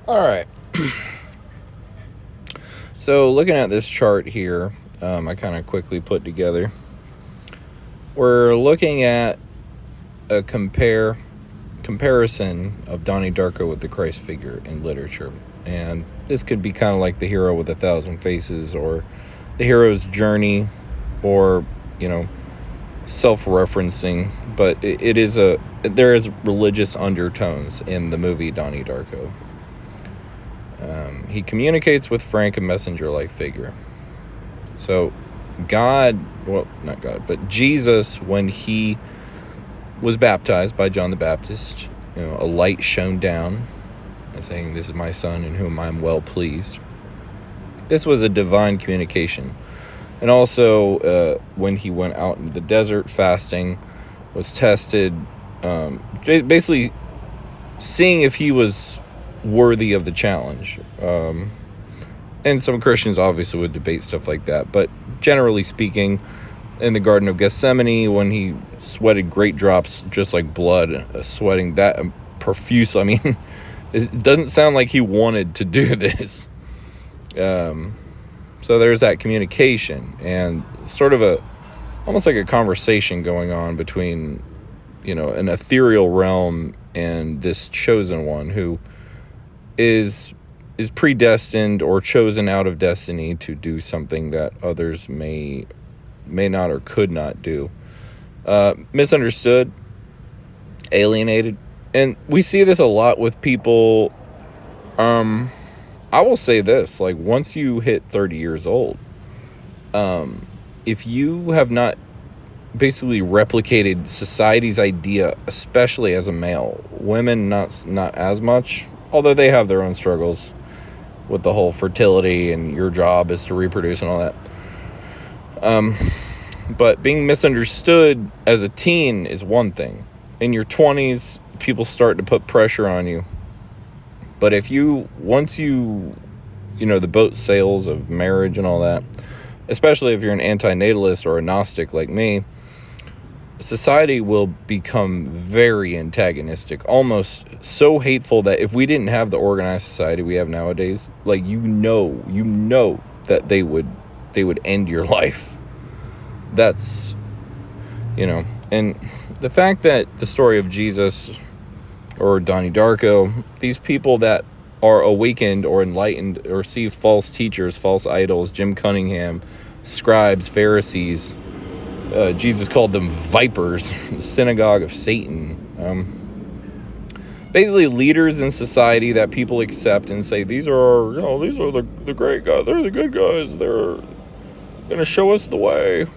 All right. So looking at this chart here, I kind of quickly put together. We're looking at a comparison of Donnie Darko with the Christ figure in literature, and this could be kind of like the hero with 1,000 faces, or the hero's journey, or self-referencing. But there is religious undertones in the movie Donnie Darko. He communicates with Frank, a messenger-like figure. So not God, but Jesus, when he was baptized by John the Baptist, a light shone down, saying, "This is my son in whom I am well pleased." This was a divine communication. And also, when he went out into the desert fasting, was tested, basically seeing if he was worthy of the challenge. And some Christians obviously would debate stuff like that, but generally speaking, in the Garden of Gethsemane, when he sweated great drops, just like blood, sweating that profuse, I mean, it doesn't sound like he wanted to do this. So there's that communication, and sort of almost like a conversation going on between, an ethereal realm and this chosen one who is predestined or chosen out of destiny to do something that others may not or could not do. Misunderstood, alienated. And we see this a lot with people. I will say this, like, once you hit 30 years old, if you have not basically replicated society's idea, especially as a male, women not as much, although they have their own struggles with the whole fertility and your job is to reproduce and all that. But being misunderstood as a teen is one thing. In your 20s, people start to put pressure on you. But once the boat sails of marriage and all that, especially if you're an anti-natalist or a Gnostic like me, society will become very antagonistic, almost so hateful that if we didn't have the organized society we have nowadays, like, that they would end your life. That's, and the fact that the story of Jesus or Donnie Darko, these people that are awakened or enlightened or see false teachers, false idols, Jim Cunningham, scribes, Pharisees, Jesus called them vipers, the synagogue of Satan. Basically leaders in society that people accept and say, these are the great guys, they're the good guys, they're going to show us the way.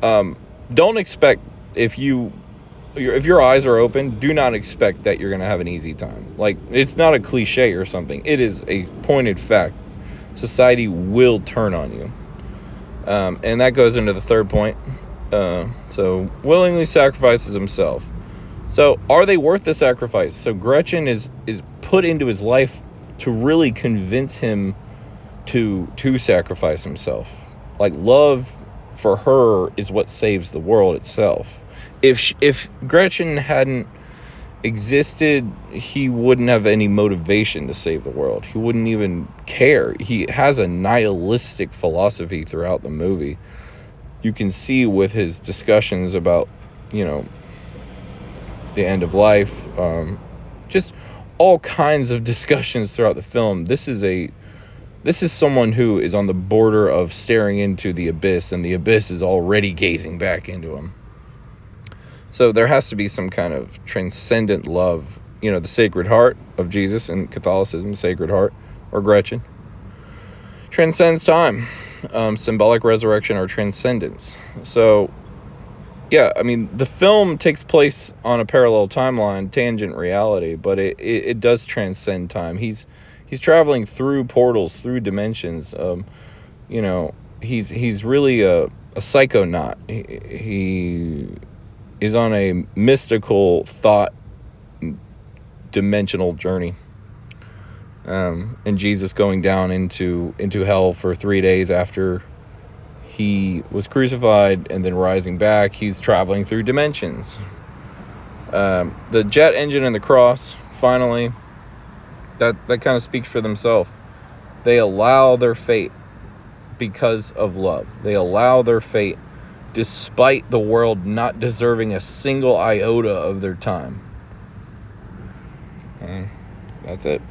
Don't expect, if your eyes are open, do not expect that you're going to have an easy time. Like, it's not a cliche or something. It is a pointed fact. Society will turn on you. And that goes into the third point. So willingly sacrifices himself. So are they worth the sacrifice? So Gretchen is put into his life to really convince him to sacrifice himself. Like, love for her is what saves the world itself. If Gretchen hadn't existed, he wouldn't have any motivation to save the world. He wouldn't even care. He has a nihilistic philosophy throughout the movie. You can see with his discussions about, the end of life, just all kinds of discussions throughout the film. This is someone who is on the border of staring into the abyss, and the abyss is already gazing back into him. So there has to be some kind of transcendent love. The Sacred Heart of Jesus in Catholicism, the Sacred Heart, or Gretchen, transcends time. Symbolic resurrection or transcendence. So, yeah, I mean, the film takes place on a parallel timeline, tangent reality, but it does transcend time. He's traveling through portals, through dimensions. He's really a psychonaut. He is on a mystical thought dimensional journey. And Jesus going down into hell for 3 days after he was crucified and then rising back, he's traveling through dimensions. The jet engine and the cross, finally, That kind of speaks for themselves. They allow their fate because of love. They allow their fate despite the world not deserving a single iota of their time. And that's it.